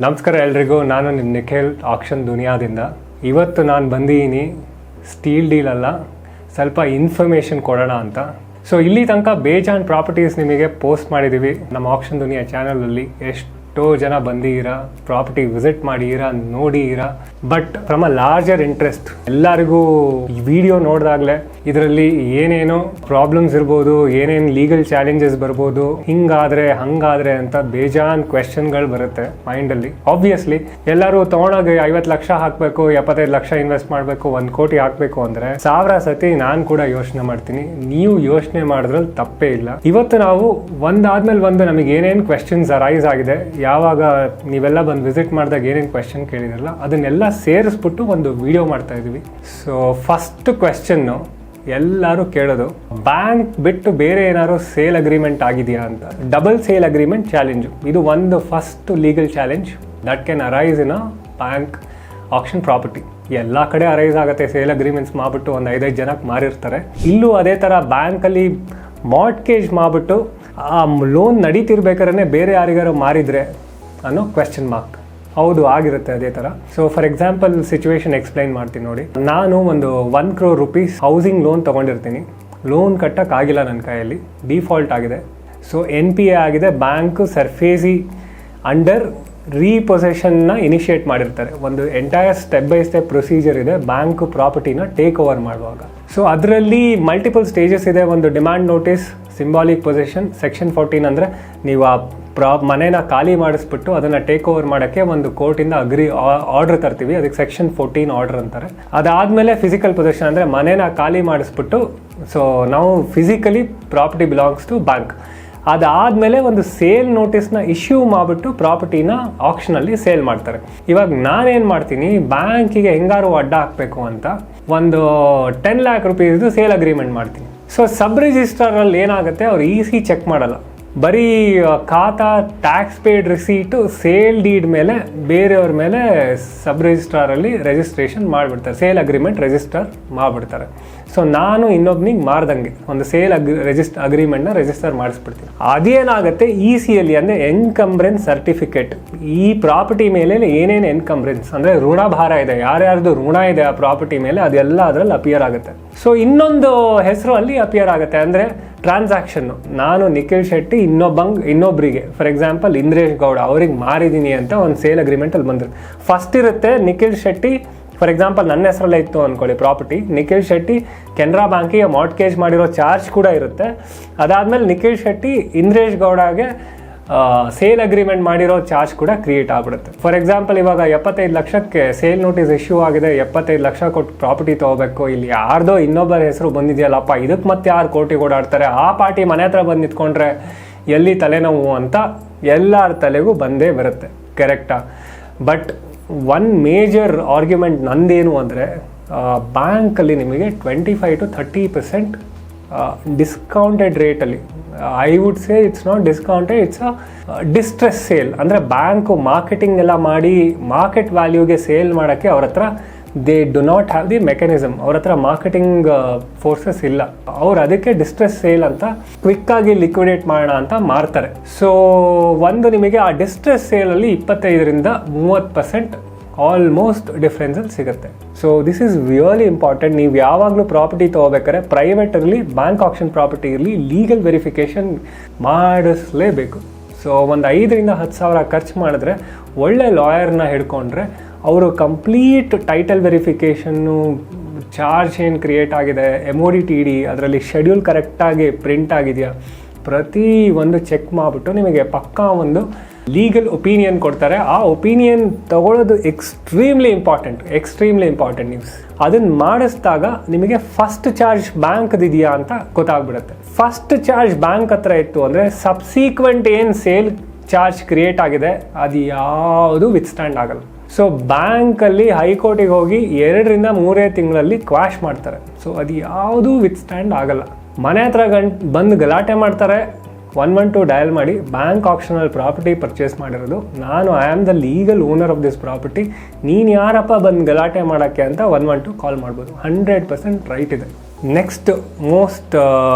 ನಮಸ್ಕಾರ ಎಲ್ರಿಗೂ. ನಾನು ನಿಮ್ಮ ನಿಖಿಲ್ ಆಕ್ಷನ್ ದುನಿಯಾದಿಂದ. ಇವತ್ತು ನಾನು ಬಂದಿದ್ದೀನಿ ಸ್ಟೀಲ್ ಡೀಲ್ ಅಲ್ಲ, ಸ್ವಲ್ಪ ಇನ್ಫಾರ್ಮೇಷನ್ ಕೊಡೋಣ ಅಂತ. ಸೊ ಇಲ್ಲಿ ತನಕ ಬೇಜಾನ್ ಪ್ರಾಪರ್ಟೀಸ್ ನಿಮಗೆ ಪೋಸ್ಟ್ ಮಾಡಿದ್ದೀವಿ ನಮ್ಮ ಆಕ್ಷನ್ ದುನಿಯಾ ಚಾನಲಲ್ಲಿ. ಎಷ್ಟೋ ಜನ ಬಂದಿದ್ದೀರಾ, ಪ್ರಾಪರ್ಟಿ ವಿಸಿಟ್ ಮಾಡಿದ್ದೀರಾ, ನೋಡಿದ್ದೀರಾ. But from a larger interest ಎಲ್ಲರಿಗೂ ಈ ವಿಡಿಯೋ ನೋಡಿದಾಗಲೇ ಇದರಲ್ಲಿ ಏನೇನೋ ಪ್ರಾಬ್ಲಮ್ಸ್ ಇರ್ಬೋದು, ಏನೇನು ಲೀಗಲ್ ಚಾಲೆಂಜಸ್ ಬರ್ಬೋದು, ಹಿಂಗಾದ್ರೆ ಹಂಗಾದ್ರೆ ಅಂತ ಬೇಜಾನ್ ಕ್ವೆಶನ್ಗಳು ಬರುತ್ತೆ ಮೈಂಡಲ್ಲಿ. ಆಬ್ವಿಯಸ್ಲಿ ಎಲ್ಲರೂ ತೊಗೊಂಡೋಗಿ 50 ಲಕ್ಷ ಹಾಕಬೇಕು, 75 ಲಕ್ಷ ಇನ್ವೆಸ್ಟ್ ಮಾಡಬೇಕು, 1 ಕೋಟಿ ಹಾಕಬೇಕು ಅಂದರೆ 1000 ಸತಿ ನಾನು ಕೂಡ ಯೋಚನೆ ಮಾಡ್ತೀನಿ. ನೀವು ಯೋಚನೆ ಮಾಡಿದ್ರಲ್ಲಿ ತಪ್ಪೇ ಇಲ್ಲ. ಇವತ್ತು ನಾವು ಒಂದಾದ್ಮೇಲೆ ಒಂದು ನಮಗೆ ಏನೇನು ಕ್ವೆಶನ್ಸ್ ಅರೈಸ್ ಆಗಿದೆ, ಯಾವಾಗ ನೀವೆಲ್ಲ ಬಂದು ವಿಸಿಟ್ ಮಾಡಿದಾಗ ಏನೇನು ಕ್ವೆಶನ್ ಕೇಳಿದ್ರಲ್ಲ ಅದನ್ನೆಲ್ಲ ಸೇರಿಸ್ಬಿಟ್ಟು ಒಂದು ವಿಡಿಯೋ ಮಾಡ್ತಾ ಇದೀವಿ. ಸೊ ಫಸ್ಟ್ ಕ್ವೆಶನ್ನು ಎಲ್ಲರೂ ಕೇಳೋದು, ಬ್ಯಾಂಕ್ ಬಿಟ್ಟು ಬೇರೆ ಏನಾದ್ರು ಸೇಲ್ ಅಗ್ರಿಮೆಂಟ್ ಆಗಿದೆಯಾ ಅಂತ. ಡಬಲ್ ಸೇಲ್ ಅಗ್ರಿಮೆಂಟ್ ಚಾಲೆಂಜು, ಇದು ಒಂದು first legal challenge that can arise in a bank action property. ಎಲ್ಲ ಕಡೆ ಅರೈಸ್ ಆಗುತ್ತೆ, ಸೇಲ್ ಅಗ್ರಿಮೆಂಟ್ಸ್ ಮಾಡಿಬಿಟ್ಟು ಒಂದು 5-5 ಜನಕ್ಕೆ ಮಾರಿರ್ತಾರೆ. ಇಲ್ಲೂ ಅದೇ ಥರ ಬ್ಯಾಂಕಲ್ಲಿ ಮಾರ್ಟ್ಗೇಜ್ ಮಾಡಿಬಿಟ್ಟು ಆ ಲೋನ್ ನಡೀತಿರ್ಬೇಕಾದ್ರೆ ಬೇರೆ ಯಾರಿಗಾರು ಮಾರಿದರೆ ಅನ್ನೋ ಕ್ವೆಶ್ಚನ್ ಮಾರ್ಕ್. ಹೌದು, ಆಗಿರುತ್ತೆ ಅದೇ ಥರ. So for example situation explain ಮಾಡ್ತೀನಿ ನೋಡಿ. ನಾನು ಒಂದು 1 crore rupees ಹೌಸಿಂಗ್ ಲೋನ್ ತೊಗೊಂಡಿರ್ತೀನಿ. ಲೋನ್ ಕಟ್ಟೋಕ್ಕಾಗಿಲ್ಲ ನನ್ನ ಕೈಯಲ್ಲಿ, ಡಿಫಾಲ್ಟ್ ಆಗಿದೆ. ಸೊ NPA ಆಗಿದೆ. ಬ್ಯಾಂಕ್ ಸರ್ಫೇಸಿ ಅಂಡರ್ ರೀಪೊಸೆಷನ್ನ ಇನಿಷಿಯೇಟ್ ಮಾಡಿರ್ತಾರೆ. ಒಂದು entire step by step procedure ಇದೆ ಬ್ಯಾಂಕ್ ಪ್ರಾಪರ್ಟಿನ ಟೇಕ್ ಓವರ್ ಮಾಡುವಾಗ. ಸೊ ಅದರಲ್ಲಿ ಮಲ್ಟಿಪಲ್ ಸ್ಟೇಜಸ್ ಇದೆ. ಒಂದು demand notice, symbolic possession, section 14 ಅಂದರೆ ನೀವು ಆ ಮನೇನ ಖಾಲಿ ಮಾಡಿಸ್ಬಿಟ್ಟು ಅದನ್ನು ಟೇಕ್ ಓವರ್ ಮಾಡೋಕ್ಕೆ ಒಂದು ಕೋರ್ಟಿಂದ ಆರ್ಡರ್ ತರ್ತೀವಿ, ಅದಕ್ಕೆ ಸೆಕ್ಷನ್ 14 ಆರ್ಡರ್ ಅಂತಾರೆ. ಅದಾದಮೇಲೆ ಫಿಸಿಕಲ್ ಪೊಸೆಷನ್ ಅಂದರೆ ಮನೇನ ಖಾಲಿ ಮಾಡಿಸ್ಬಿಟ್ಟು, ಸೊ ನಾವು physically property belongs to bank. ಅದಾದಮೇಲೆ ಒಂದು ಸೇಲ್ ನೋಟಿಸ್ನ ಇಶ್ಯೂ ಮಾಡಿಬಿಟ್ಟು ಪ್ರಾಪರ್ಟಿನ ಆಕ್ಷನಲ್ಲಿ ಸೇಲ್ ಮಾಡ್ತಾರೆ. ಇವಾಗ ನಾನೇನು ಮಾಡ್ತೀನಿ, ಬ್ಯಾಂಕಿಗೆ ಹೆಂಗಾರು ಅಡ್ಡ ಹಾಕಬೇಕು ಅಂತ ಒಂದು 10 lakh rupees ಸೇಲ್ ಅಗ್ರಿಮೆಂಟ್ ಮಾಡ್ತೀನಿ. ಸೊ ಸಬ್ ರಿಜಿಸ್ಟ್ರಾರಲ್ಲಿ ಏನಾಗುತ್ತೆ, ಅವ್ರು ಈಸಿ ಚೆಕ್ ಮಾಡಲ್ಲ. ಬರೀ ಖಾತಾ, ಟ್ಯಾಕ್ಸ್ ಪೇಡ್ ರಿಸೀಟು, ಸೇಲ್ ಡೀಡ್ ಮೇಲೆ ಬೇರೆಯವ್ರ ಮೇಲೆ ಸಬ್ ರಿಜಿಸ್ಟ್ರಾರಲ್ಲಿ ರಿಜಿಸ್ಟ್ರೇಷನ್ ಮಾಡಿಬಿಡ್ತಾರೆ, ಸೇಲ್ ಅಗ್ರಿಮೆಂಟ್ ರಿಜಿಸ್ಟರ್ ಮಾಡಿಬಿಡ್ತಾರೆ. ಸೊ ನಾನು ಇನ್ನೊಬ್ನಿಗೆ ಮಾರ್ದಂಗೆ ಒಂದು ಸೇಲ್ ಅಗ್ರಿಮೆಂಟ್ನ ರಿಜಿಸ್ಟರ್ ಮಾಡಿಸ್ಬಿಡ್ತೀನಿ. ಅದೇನಾಗುತ್ತೆ, ECL ಅಂದರೆ ಎನ್ಕಂಬ್ರೆನ್ಸ್ ಸರ್ಟಿಫಿಕೇಟ್. ಈ ಪ್ರಾಪರ್ಟಿ ಮೇಲೆ ಏನೇನು ಎನ್ಕಂಬ್ರೆನ್ಸ್ ಅಂದರೆ ಋಣಭಾರ ಇದೆ, ಯಾರ್ಯಾರ್ದು ಋಣ ಇದೆ ಆ ಪ್ರಾಪರ್ಟಿ ಮೇಲೆ, ಅದೆಲ್ಲ ಅದರಲ್ಲಿ ಅಪಿಯರ್ ಆಗುತ್ತೆ. ಸೊ ಇನ್ನೊಂದು ಹೆಸರು ಅಲ್ಲಿ ಅಪಿಯರ್ ಆಗುತ್ತೆ, ಅಂದರೆ ಟ್ರಾನ್ಸಾಕ್ಷನ್ನು. ನಾನು ನಿಖಿಲ್ ಶೆಟ್ಟಿ ಇನ್ನೊಬ್ಬರಿಗೆ, ಫಾರ್ ಎಕ್ಸಾಂಪಲ್ ಇಂದ್ರೇಶ್ ಗೌಡ, ಅವ್ರಿಗೆ ಮಾರಿದ್ದೀನಿ ಅಂತ ಒಂದು ಸೇಲ್ ಅಗ್ರಿಮೆಂಟಲ್ಲಿ ಬಂದರು. ಫಸ್ಟ್ ಇರುತ್ತೆ ನಿಖಿಲ್ ಶೆಟ್ಟಿ, ಫಾರ್ ಎಕ್ಸಾಂಪಲ್ ನನ್ನ ಹೆಸರಲ್ಲೇ ಇತ್ತು ಅಂದ್ಕೊಳ್ಳಿ ಪ್ರಾಪರ್ಟಿ, ನಿಖಿಲ್ ಶೆಟ್ಟಿ ಕೆನರಾ ಬ್ಯಾಂಕಿಗೆ ಮಾರ್ಟ್ಗೇಜ್ ಮಾಡಿರೋ ಚಾರ್ಜ್ ಕೂಡ ಇರುತ್ತೆ. ಅದಾದಮೇಲೆ ನಿಖಿಲ್ ಶೆಟ್ಟಿ ಇಂದ್ರೇಶ್ ಗೌಡಗೆ ಸೇಲ್ ಅಗ್ರಿಮೆಂಟ್ ಮಾಡಿರೋ ಚಾರ್ಜ್ ಕೂಡ ಕ್ರಿಯೇಟ್ ಆಗಿಬಿಡುತ್ತೆ. ಫಾರ್ ಎಕ್ಸಾಂಪಲ್ ಇವಾಗ 75 ಲಕ್ಷಕ್ಕೆ ಸೇಲ್ ನೋಟಿಸ್ ಇಶ್ಯೂ ಆಗಿದೆ, 75 ಲಕ್ಷ ಕೊಟ್ಟು ಪ್ರಾಪರ್ಟಿ ತೊಗೋಬೇಕು. ಇಲ್ಲಿ ಯಾರ್ದೋ ಇನ್ನೊಬ್ಬರ ಹೆಸರು ಬಂದಿದೆಯಲ್ಲಪ್ಪ, ಇದಕ್ಕೆ ಮತ್ತೆ ಯಾರು ಕೋರ್ಟಿಗೆ ಓಡಾಡ್ತಾರೆ, ಆ ಪಾರ್ಟಿ ಮನೆ ಹತ್ರ ಬಂದು ನಿಂತ್ಕೊಂಡ್ರೆ ಎಲ್ಲಿ ತಲೆನೋವು ಅಂತ ಎಲ್ಲರ ತಲೆಗೂ ಬಂದೇ ಬರುತ್ತೆ, ಕರೆಕ್ಟಾ? ಬಟ್ ಒನ್ ಮೇಜರ್ ಆರ್ಗ್ಯುಮೆಂಟ್ ನಂದೇನು ಅಂದರೆ, ಬ್ಯಾಂಕಲ್ಲಿ ನಿಮಗೆ 25 to 30% ಡಿಸ್ಕೌಂಟೆಡ್ ರೇಟಲ್ಲಿ, I would say it's not discounted, it's a distress sale. ಅಂದರೆ ಬ್ಯಾಂಕು ಮಾರ್ಕೆಟಿಂಗ್ ಎಲ್ಲ ಮಾಡಿ ಮಾರ್ಕೆಟ್ ವ್ಯಾಲ್ಯೂಗೆ ಸೇಲ್ ಮಾಡೋಕ್ಕೆ ಅವ್ರ ಹತ್ರ they do not have the mechanism. ಅವ್ರ ಹತ್ರ ಮಾರ್ಕೆಟಿಂಗ್ ಫೋರ್ಸಸ್ ಇಲ್ಲ. ಅವ್ರು ಅದಕ್ಕೆ ಡಿಸ್ಟ್ರೆಸ್ ಸೇಲ್ ಅಂತ ಕ್ವಿಕ್ಕಾಗಿ ಲಿಕ್ವಿಡೇಟ್ ಮಾಡೋಣ ಅಂತ ಮಾರ್ತಾರೆ. ಸೊ ಒಂದು ನಿಮಗೆ ಆ ಡಿಸ್ಟ್ರೆಸ್ ಸೇಲಲ್ಲಿ 25 to 30% ಆಲ್ಮೋಸ್ಟ್ ಡಿಫ್ರೆನ್ಸಲ್ಲಿ ಸಿಗುತ್ತೆ. So this is really important. ನೀವು ಯಾವಾಗಲೂ ಪ್ರಾಪರ್ಟಿ ತೊಗೋಬೇಕಾದ್ರೆ ಪ್ರೈವೇಟ್ ಇರಲಿ, ಬ್ಯಾಂಕ್ ಆಕ್ಷನ್ ಪ್ರಾಪರ್ಟಿ ಇರಲಿ, ಲೀಗಲ್ ವೆರಿಫಿಕೇಷನ್ ಮಾಡಿಸ್ಲೇಬೇಕು. ಸೊ ಒಂದು 5 to 10 ಸಾವಿರ ಖರ್ಚು ಮಾಡಿದ್ರೆ ಒಳ್ಳೆ ಲಾಯರ್ನ ಹಿಡ್ಕೊಂಡ್ರೆ ಅವರು ಕಂಪ್ಲೀಟ್ ಟೈಟಲ್ ವೆರಿಫಿಕೇಷನ್ನು, ಚಾರ್ಜ್ ಏನು ಕ್ರಿಯೇಟ್ ಆಗಿದೆ, MOD TD ಅದರಲ್ಲಿ ಶೆಡ್ಯೂಲ್ ಕರೆಕ್ಟಾಗಿ ಪ್ರಿಂಟ್ ಆಗಿದೆಯಾ, ಪ್ರತಿ ಒಂದು ಚೆಕ್ ಮಾಡಿಬಿಟ್ಟು ನಿಮಗೆ ಪಕ್ಕಾ ಒಂದು ಲೀಗಲ್ ಒಪಿನಿಯನ್ ಕೊಡ್ತಾರೆ. ಆ ಒಪಿನಿಯನ್ ತಗೊಳ್ಳೋದು ಎಕ್ಸ್ಟ್ರೀಮ್ಲಿ ಇಂಪಾರ್ಟೆಂಟ್ ನ್ಯೂಸ್. ಅದನ್ನು ಮಾಡಿಸಿದಾಗ ನಿಮಗೆ ಫಸ್ಟ್ ಚಾರ್ಜ್ ಬ್ಯಾಂಕ್ದಿದೆಯಾ ಅಂತ ಗೊತ್ತಾಗ್ಬಿಡುತ್ತೆ. ಫಸ್ಟ್ ಚಾರ್ಜ್ ಬ್ಯಾಂಕ್ ಹತ್ರ ಇತ್ತು ಅಂದರೆ ಸಬ್ಸೀಕ್ವೆಂಟ್ ಏನು ಸೇಲ್ ಚಾರ್ಜ್ ಕ್ರಿಯೇಟ್ ಆಗಿದೆ ಅದು ಯಾವುದು ವಿತ್ಸ್ಟ್ಯಾಂಡ್ ಆಗಲ್ಲ. ಸೊ ಬ್ಯಾಂಕಲ್ಲಿ ಹೈಕೋರ್ಟಿಗೆ ಹೋಗಿ 2 to 3 ತಿಂಗಳಲ್ಲಿ ಕ್ವಾಶ್ ಮಾಡ್ತಾರೆ. ಸೊ ಅದು ಯಾವುದೂ ವಿತ್ಸ್ಟ್ಯಾಂಡ್ ಆಗಲ್ಲ. ಮನೆ ಹತ್ರ ಬಂದು ಗಲಾಟೆ ಮಾಡ್ತಾರೆ, 112 ಡಯಲ್ ಮಾಡಿ, ಬ್ಯಾಂಕ್ ಆಕ್ಷನಲ್ಲಿ ಪ್ರಾಪರ್ಟಿ ಪರ್ಚೇಸ್ ಮಾಡಿರೋದು ನಾನು, I am the legal owner of this property, ನೀನು ಯಾರಪ್ಪ ಬಂದು ಗಲಾಟೆ ಮಾಡೋಕ್ಕೆ ಅಂತ 112 ಕಾಲ್ ಮಾಡ್ಬೋದು. 100% ರೈಟ್ ಇದೆ. ನೆಕ್ಸ್ಟ್ ಮೋಸ್ಟ್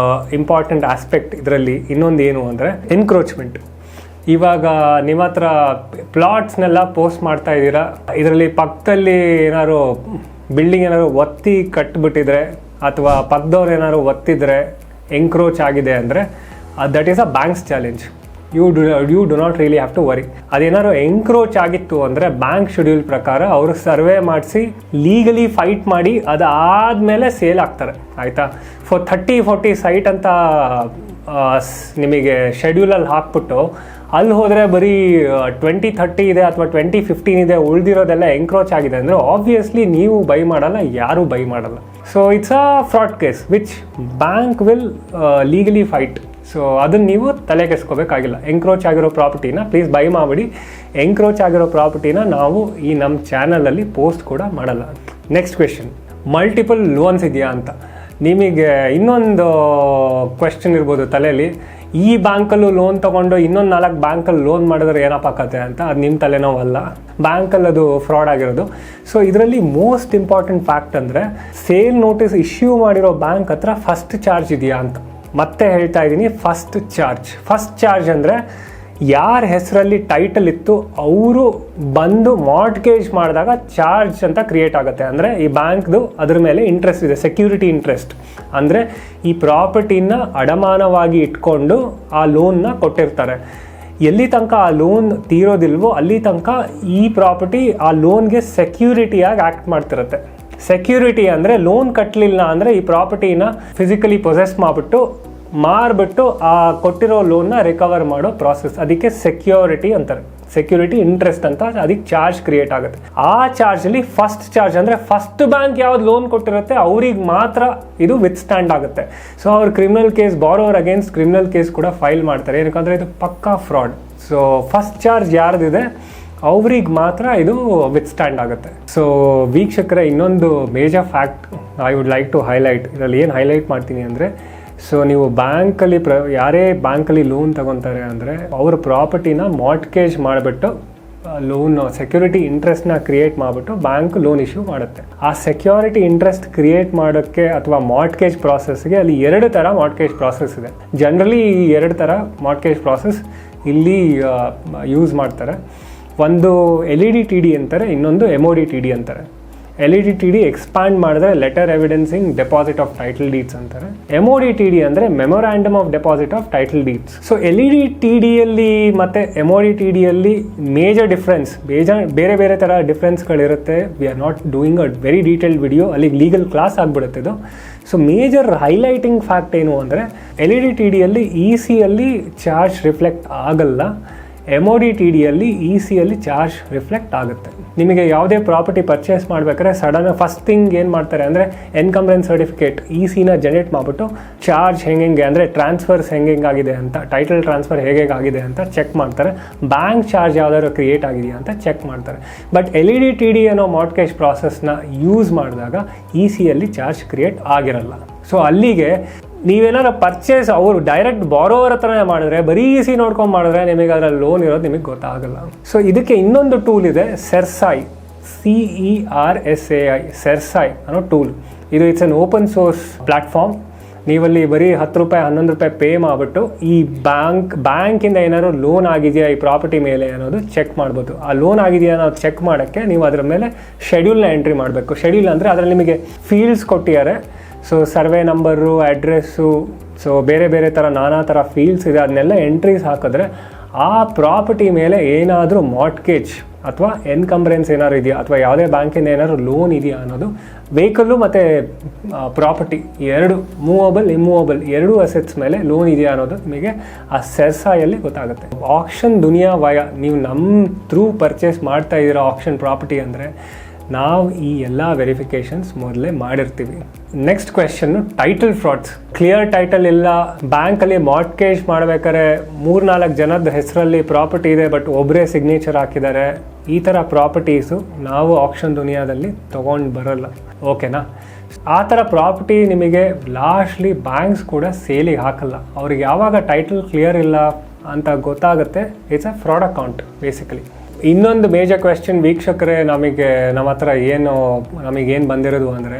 ಇಂಪಾರ್ಟೆಂಟ್ ಆಸ್ಪೆಕ್ಟ್ ಇದರಲ್ಲಿ ಇನ್ನೊಂದು ಏನು ಅಂದರೆ ಎನ್ಕ್ರೋಚ್ಮೆಂಟ್. ಇವಾಗ ನಿಮ್ಮ ಹತ್ರ ಪ್ಲಾಟ್ಸ್ನೆಲ್ಲ ಪೋಸ್ಟ್ ಮಾಡ್ತಾ ಇದ್ದೀರಾ, ಇದರಲ್ಲಿ ಪಕ್ಕದಲ್ಲಿ ಏನಾದ್ರು ಬಿಲ್ಡಿಂಗ್ ಏನಾದ್ರು ಒತ್ತಿ ಕಟ್ಟಿಬಿಟ್ಟಿದ್ರೆ ಅಥವಾ ಪಕ್ಕದವ್ರು ಏನಾದ್ರು ಒತ್ತಿದ್ರೆ ಎಂಕ್ರೋಚ್ ಆಗಿದೆ ಅಂದರೆ that is a bank's challenge. You do not really have to worry. ಅದೇನಾದ್ರು ಎಂಕ್ರೋಚ್ ಆಗಿತ್ತು ಅಂದರೆ ಬ್ಯಾಂಕ್ ಶೆಡ್ಯೂಲ್ ಪ್ರಕಾರ ಅವರು ಸರ್ವೆ ಮಾಡಿಸಿ ಲೀಗಲಿ ಫೈಟ್ ಮಾಡಿ ಅದಾದಮೇಲೆ ಸೇಲ್ ಆಗ್ತಾರೆ, ಆಯಿತಾ. ಫಾರ್ 30-40 ಸೈಟ್ ಅಂತ ನಿಮಗೆ ಶೆಡ್ಯೂಲಲ್ಲಿ ಹಾಕ್ಬಿಟ್ಟು ಅಲ್ಲಿ ಹೋದರೆ ಬರೀ 20-30 ಇದೆ ಅಥವಾ 20-15 ಇದೆ, ಉಳಿದಿರೋದೆಲ್ಲ ಎಂಕ್ರೋಚ್ ಆಗಿದೆ ಅಂದರೆ ಆಬ್ವಿಯಸ್ಲಿ ನೀವು ಬೈ ಮಾಡಲ್ಲ, ಯಾರೂ ಬೈ ಮಾಡಲ್ಲ. So it's a fraud case which bank will legally fight. So ಅದನ್ನು ನೀವು ತಲೆ ಕೆಡಿಸ್ಕೋಬೇಕಾಗಿಲ್ಲ. ಎಂಕ್ರೋಚ್ ಆಗಿರೋ ಪ್ರಾಪರ್ಟಿನ ಪ್ಲೀಸ್ ಬೈ ಮಾಡಿಬಿಡಿ. ಎಂಕ್ರೋಚ್ ಆಗಿರೋ ಪ್ರಾಪರ್ಟಿನ ನಾವು ಈ ನಮ್ಮ ಚಾನಲಲ್ಲಿ ಪೋಸ್ಟ್ ಕೂಡ ಮಾಡಲ್ಲ. ನೆಕ್ಸ್ಟ್ ಕ್ವೆಶನ್, ಮಲ್ಟಿಪಲ್ ಲೋನ್ಸ್ ಇದೆಯಾ ಅಂತ. ನಿಮಗೆ ಇನ್ನೊಂದು ಕ್ವೆಶ್ಚನ್ ಇರ್ಬೋದು ತಲೆಯಲ್ಲಿ, ಈ ಬ್ಯಾಂಕಲ್ಲೂ ಲೋನ್ ತೊಗೊಂಡು ಇನ್ನೊಂದು 4 ಬ್ಯಾಂಕಲ್ಲಿ ಲೋನ್ ಮಾಡಿದ್ರೆ ಏನಪ್ಪ ಕತೆ ಅಂತ. ಅದು ನಿಮ್ಮ ತಲೆನೋವಲ್ಲ, ಬ್ಯಾಂಕಲ್ಲಿ ಅದು ಫ್ರಾಡ್ ಆಗಿರೋದು. ಸೊ ಇದರಲ್ಲಿ ಮೋಸ್ಟ್ ಇಂಪಾರ್ಟೆಂಟ್ ಫ್ಯಾಕ್ಟ್ ಅಂದರೆ ಸೇಲ್ ನೋಟಿಸ್ ಇಶ್ಯೂ ಮಾಡಿರೋ ಬ್ಯಾಂಕ್ ಹತ್ರ ಫಸ್ಟ್ ಚಾರ್ಜ್ ಇದೆಯಾ ಅಂತ. ಮತ್ತೆ ಹೇಳ್ತಾ ಇದ್ದೀನಿ, ಫಸ್ಟ್ ಚಾರ್ಜ್ ಅಂದರೆ ಯಾರ ಹೆಸರಲ್ಲಿ ಟೈಟಲ್ ಇತ್ತು ಅವರು ಬಂದು ಮಾರ್ಟ್ಗೇಜ್ ಮಾಡಿದಾಗ ಚಾರ್ಜ್ ಅಂತ ಕ್ರಿಯೇಟ್ ಆಗುತ್ತೆ. ಅಂದರೆ ಈ ಬ್ಯಾಂಕ್ದು ಅದ್ರ ಮೇಲೆ ಇಂಟ್ರೆಸ್ಟ್ ಇದೆ, ಸೆಕ್ಯೂರಿಟಿ ಇಂಟ್ರೆಸ್ಟ್. ಅಂದರೆ ಈ ಪ್ರಾಪರ್ಟಿನ ಅಡಮಾನವಾಗಿ ಇಟ್ಕೊಂಡು ಆ ಲೋನ್ನ ಕೊಟ್ಟಿರ್ತಾರೆ. ಎಲ್ಲಿ ತನಕ ಆ ಲೋನ್ ತೀರೋದಿಲ್ವೋ ಅಲ್ಲಿ ತನಕ ಈ ಪ್ರಾಪರ್ಟಿ ಆ ಲೋನ್ಗೆ ಸೆಕ್ಯೂರಿಟಿಯಾಗಿ ಆ್ಯಕ್ಟ್ ಮಾಡ್ತಿರುತ್ತೆ. ಸೆಕ್ಯೂರಿಟಿ ಅಂದರೆ ಲೋನ್ ಕಟ್ಟಲಿಲ್ಲ ಅಂದರೆ ಈ ಪ್ರಾಪರ್ಟಿನ ಫಿಸಿಕಲಿ ಪೊಸೆಸ್ ಮಾರ್ಬಿಟ್ಟು ಆ ಕೊಟ್ಟಿರೋ ಲೋನ್ನ ರಿಕವರ್ ಮಾಡೋ ಪ್ರಾಸೆಸ್, ಅದಕ್ಕೆ ಸೆಕ್ಯೂರಿಟಿ ಅಂತಾರೆ. ಸೆಕ್ಯೂರಿಟಿ ಇಂಟ್ರೆಸ್ಟ್ ಅಂತ ಅದಕ್ಕೆ ಚಾರ್ಜ್ ಕ್ರಿಯೇಟ್ ಆಗುತ್ತೆ. ಆ ಚಾರ್ಜಲ್ಲಿ ಫಸ್ಟ್ ಚಾರ್ಜ್ ಅಂದರೆ ಫಸ್ಟ್ ಬ್ಯಾಂಕ್ ಯಾವ್ದು ಲೋನ್ ಕೊಟ್ಟಿರುತ್ತೆ ಅವ್ರಿಗೆ ಮಾತ್ರ ಇದು ವಿತ್ ಸ್ಟ್ಯಾಂಡ್ ಆಗುತ್ತೆ. ಸೊ ಅವ್ರು criminal case, borrower against criminal case ಕೂಡ ಫೈಲ್ ಮಾಡ್ತಾರೆ, ಏನಕ್ಕಂದರೆ ಇದು ಪಕ್ಕಾ ಫ್ರಾಡ್. ಸೊ ಫಸ್ಟ್ ಚಾರ್ಜ್ ಯಾರ್ದಿದೆ ಅವ್ರಿಗೆ ಮಾತ್ರ ಇದು ವಿತ್ ಸ್ಟ್ಯಾಂಡ್ ಆಗುತ್ತೆ. ಸೊ ವೀಕ್ಷಕರೇ, ಇನ್ನೊಂದು major fact I would like to highlight. ಇದರಲ್ಲಿ ಏನು ಹೈಲೈಟ್ ಮಾಡ್ತೀನಿ ಅಂದರೆ, ಸೊ ನೀವು ಬ್ಯಾಂಕಲ್ಲಿ ಯಾರೇ ಬ್ಯಾಂಕಲ್ಲಿ ಲೋನ್ ತಗೊತಾರೆ ಅಂದರೆ ಅವ್ರ ಪ್ರಾಪರ್ಟಿನ ಮಾರ್ಟ್ಗೇಜ್ ಮಾಡಿಬಿಟ್ಟು ಲೋನ್ ಸೆಕ್ಯೂರಿಟಿ ಇಂಟ್ರೆಸ್ಟ್ನ ಕ್ರಿಯೇಟ್ ಮಾಡಿಬಿಟ್ಟು ಬ್ಯಾಂಕ್ ಲೋನ್ ಇಶ್ಯೂ ಮಾಡುತ್ತೆ. ಆ ಸೆಕ್ಯೂರಿಟಿ ಇಂಟ್ರೆಸ್ಟ್ ಕ್ರಿಯೇಟ್ ಮಾಡೋಕ್ಕೆ ಅಥವಾ ಮಾರ್ಟ್ಗೇಜ್ ಪ್ರಾಸೆಸ್ಗೆ ಅಲ್ಲಿ 2 ಥರ ಮಾರ್ಟ್ಗೇಜ್ ಪ್ರಾಸೆಸ್ ಇದೆ. ಜನರಲಿ ಈ 2 ಥರ ಮಾರ್ಟ್ಗೇಜ್ ಪ್ರಾಸೆಸ್ ಇಲ್ಲಿ ಯೂಸ್ ಮಾಡ್ತಾರೆ. ಒಂದು LEDTD ಅಂತಾರೆ, ಇನ್ನೊಂದು MODTD ಅಂತಾರೆ. LEDTD ಎಕ್ಸ್ಪ್ಯಾಂಡ್ ಮಾಡಿದ್ರೆ letter evidencing deposit of title deeds ಅಂತಾರೆ. MODTD ಅಂದರೆ memorandum of deposit of title deeds. So LEDTDಯಲ್ಲಿ ಮತ್ತು MODTDಯಲ್ಲಿ ಮೇಜರ್ ಡಿಫ್ರೆನ್ಸ್, ಬೇರೆ ಬೇರೆ ಥರ ಡಿಫ್ರೆನ್ಸ್ಗಳಿರುತ್ತೆ. We are not doing a very detailed video, ಅಲ್ಲಿಗೆ ಲೀಗಲ್ ಕ್ಲಾಸ್ ಆಗಿಬಿಡುತ್ತೆ ಇದು. ಸೊ ಮೇಜರ್ ಹೈಲೈಟಿಂಗ್ ಫ್ಯಾಕ್ಟ್ ಏನು ಅಂದರೆ LEDTDಯಲ್ಲಿ ECಯಲ್ಲಿ ಚಾರ್ಜ್ ರಿಫ್ಲೆಕ್ಟ್ ಆಗಲ್ಲ, MODTDಯಲ್ಲಿ ECಯಲ್ಲಿ ಚಾರ್ಜ್ ರಿಫ್ಲೆಕ್ಟ್ ಆಗುತ್ತೆ. ನಿಮಗೆ ಯಾವುದೇ ಪ್ರಾಪರ್ಟಿ ಪರ್ಚೇಸ್ ಮಾಡಬೇಕಾದ್ರೆ ಸಡನ್ ಫಸ್ಟ್ ಥಿಂಗ್ ಏನು ಮಾಡ್ತಾರೆ ಅಂದರೆ ಎನ್ಕಂಬರೆನ್ಸ್ ಸರ್ಟಿಫಿಕೇಟ್ ECನ ಜನರೇಟ್ ಮಾಡಿಬಿಟ್ಟು ಚಾರ್ಜ್ ಹೆಂಗೆ ಅಂದರೆ ಟ್ರಾನ್ಸ್ಫರ್ಸ್ ಹೆಂಗೆ ಆಗಿದೆ ಅಂತ, ಟೈಟಲ್ ಟ್ರಾನ್ಸ್ಫರ್ ಹೇಗೆ ಆಗಿದೆ ಅಂತ ಚೆಕ್ ಮಾಡ್ತಾರೆ. ಬ್ಯಾಂಕ್ ಚಾರ್ಜ್ ಯಾವ್ದಾದ್ರು ಕ್ರಿಯೇಟ್ ಆಗಿದೆಯಾ ಅಂತ ಚೆಕ್ ಮಾಡ್ತಾರೆ. ಬಟ್ LEDTD ಅನ್ನೋ ಮಾರ್ಟ್ಗೇಜ್ ಪ್ರಾಸೆಸ್ನ ಯೂಸ್ ಮಾಡಿದಾಗ ECಯಲ್ಲಿ ಚಾರ್ಜ್ ಕ್ರಿಯೇಟ್ ಆಗಿರಲ್ಲ. ಸೊ ಅಲ್ಲಿಗೆ ನೀವೇನಾರು ಪರ್ಚೇಸ್ ಅವರು ಡೈರೆಕ್ಟ್ ಬಾರೋವರ್ ಹತ್ರನೇ ಮಾಡಿದ್ರೆ, ಬರೀ EC ನೋಡ್ಕೊಂಡು ಮಾಡಿದ್ರೆ ನಿಮಗೆ ಅದರಲ್ಲಿ ಲೋನ್ ಇರೋದು ನಿಮಗೆ ಗೊತ್ತಾಗಲ್ಲ. ಸೊ ಇದಕ್ಕೆ ಇನ್ನೊಂದು ಟೂಲ್ ಇದೆ, ಸೆರ್ಸಾಯ್, CERSAI, ಸೆರ್ಸಾಯ್ ಅನ್ನೋ ಟೂಲ್. ಇದು it's an open source platform. ನೀವಲ್ಲಿ ಬರೀ 10 ರೂಪಾಯಿ 11 ರೂಪಾಯಿ ಪೇ ಮಾಡಿಬಿಟ್ಟು ಈ ಬ್ಯಾಂಕಿಂದ ಏನಾದ್ರು ಲೋನ್ ಆಗಿದೆಯಾ ಈ ಪ್ರಾಪರ್ಟಿ ಮೇಲೆ ಅನ್ನೋದು ಚೆಕ್ ಮಾಡ್ಬೋದು. ಆ ಲೋನ್ ಆಗಿದೆಯಾ ಅನ್ನೋದು ಚೆಕ್ ಮಾಡೋಕ್ಕೆ ನೀವು ಅದರ ಮೇಲೆ ಶೆಡ್ಯೂಲ್ನ ಎಂಟ್ರಿ ಮಾಡಬೇಕು. ಶೆಡ್ಯೂಲ್ ಅಂದರೆ ಅದರಲ್ಲಿ ನಿಮಗೆ ಫೀಲ್ಡ್ಸ್ ಕೊಟ್ಟಿದ್ದಾರೆ. So survey number, address, so ಬೇರೆ ಬೇರೆ ಥರ ನಾನಾ ಥರ ಫೀಲ್ಡ್ಸ್ ಇದೆ. ಅದನ್ನೆಲ್ಲ ಎಂಟ್ರೀಸ್ ಹಾಕಿದ್ರೆ ಆ ಪ್ರಾಪರ್ಟಿ ಮೇಲೆ ಏನಾದರೂ ಮಾರ್ಟ್ಗೇಜ್ ಅಥವಾ ಎನ್ಕಂಬರೆನ್ಸ್ ಏನಾದ್ರು ಇದೆಯಾ ಅಥವಾ ಯಾವುದೇ ಬ್ಯಾಂಕಿಂದ ಏನಾದ್ರು ಲೋನ್ ಇದೆಯಾ ಅನ್ನೋದು, ವೆಹಿಕಲ್ಲು ಮತ್ತು ಪ್ರಾಪರ್ಟಿ ಎರಡು ಮೂವಬಲ್ ಇಮ್ಮೂವಬಲ್ ಎರಡೂ ಅಸೆಟ್ಸ್ ಮೇಲೆ ಲೋನ್ ಇದೆಯಾ ಅನ್ನೋದು ನಿಮಗೆ ಆ ಸೆರ್ಸಾಯಲ್ಲಿ ಗೊತ್ತಾಗುತ್ತೆ. ಆಕ್ಷನ್ ದುನಿಯಾ ವಯ ನೀವು ನಮ್ಮ ಥ್ರೂ ಪರ್ಚೇಸ್ ಮಾಡ್ತಾ ಇದ್ದೀರಾ ಆಕ್ಷನ್ ಪ್ರಾಪರ್ಟಿ ಅಂದರೆ ನಾವು ಈ ಎಲ್ಲ ವೆರಿಫಿಕೇಷನ್ಸ್ ಮೊದಲೇ ಮಾಡಿರ್ತೀವಿ. Next question, title frauds. Clear title ಇಲ್ಲ, ಬ್ಯಾಂಕಲ್ಲಿ ಮಾರ್ಟ್ಗೇಜ್ ಮಾಡಬೇಕಾದ್ರೆ 3-4 ಜನದ ಹೆಸರಲ್ಲಿ ಪ್ರಾಪರ್ಟಿ ಇದೆ ಬಟ್ ಒಬ್ಬರೇ ಸಿಗ್ನೇಚರ್ ಹಾಕಿದ್ದಾರೆ. ಈ ಥರ ಪ್ರಾಪರ್ಟೀಸು ನಾವು ಆಕ್ಷನ್ ದುನಿಯಾದಲ್ಲಿ ತೊಗೊಂಡು ಬರೋಲ್ಲ, ಓಕೆನಾ? ಆ ಥರ ಪ್ರಾಪರ್ಟಿ ನಿಮಗೆ ಲಾಸ್ಟ್ಲಿ ಬ್ಯಾಂಕ್ಸ್ ಕೂಡ ಸೇಲಿಗೆ ಹಾಕಲ್ಲ. ಅವ್ರಿಗೆ ಯಾವಾಗ ಟೈಟಲ್ ಕ್ಲಿಯರ್ ಇಲ್ಲ ಅಂತ ಗೊತ್ತಾಗುತ್ತೆ, it's a fraud account basically. ಇನ್ನೊಂದು ಮೇಜರ್ ಕ್ವೆಶ್ಚನ್ ವೀಕ್ಷಕರೇ, ನಮ್ಮ ಹತ್ರ ನಮಗೇನು ಬಂದಿರೋದು ಅಂದರೆ